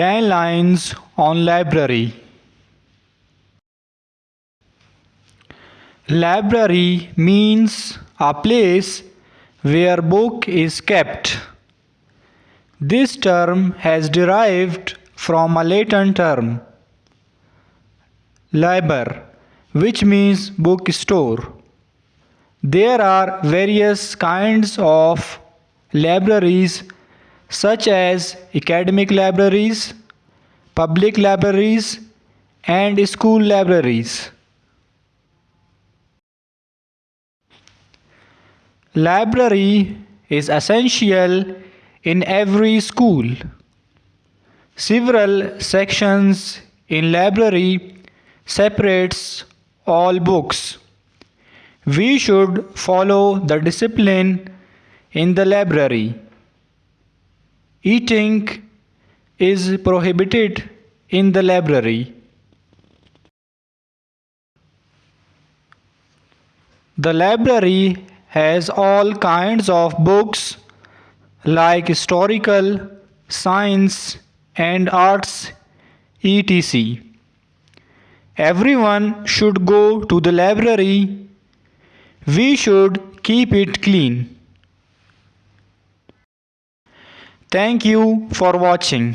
10 lines on library. Library means a place where book is kept. This term has derived from a Latin term, liber, which means bookstore. There are various kinds of libraries such as academic libraries, public libraries, and school libraries. Library is essential in every school. Several sections in library separates all books. We should follow the discipline in the library. Eating is prohibited in the library. The library has all kinds of books like historical, science, and arts, etc. Everyone should go to the library. We should keep it clean. Thank you for watching.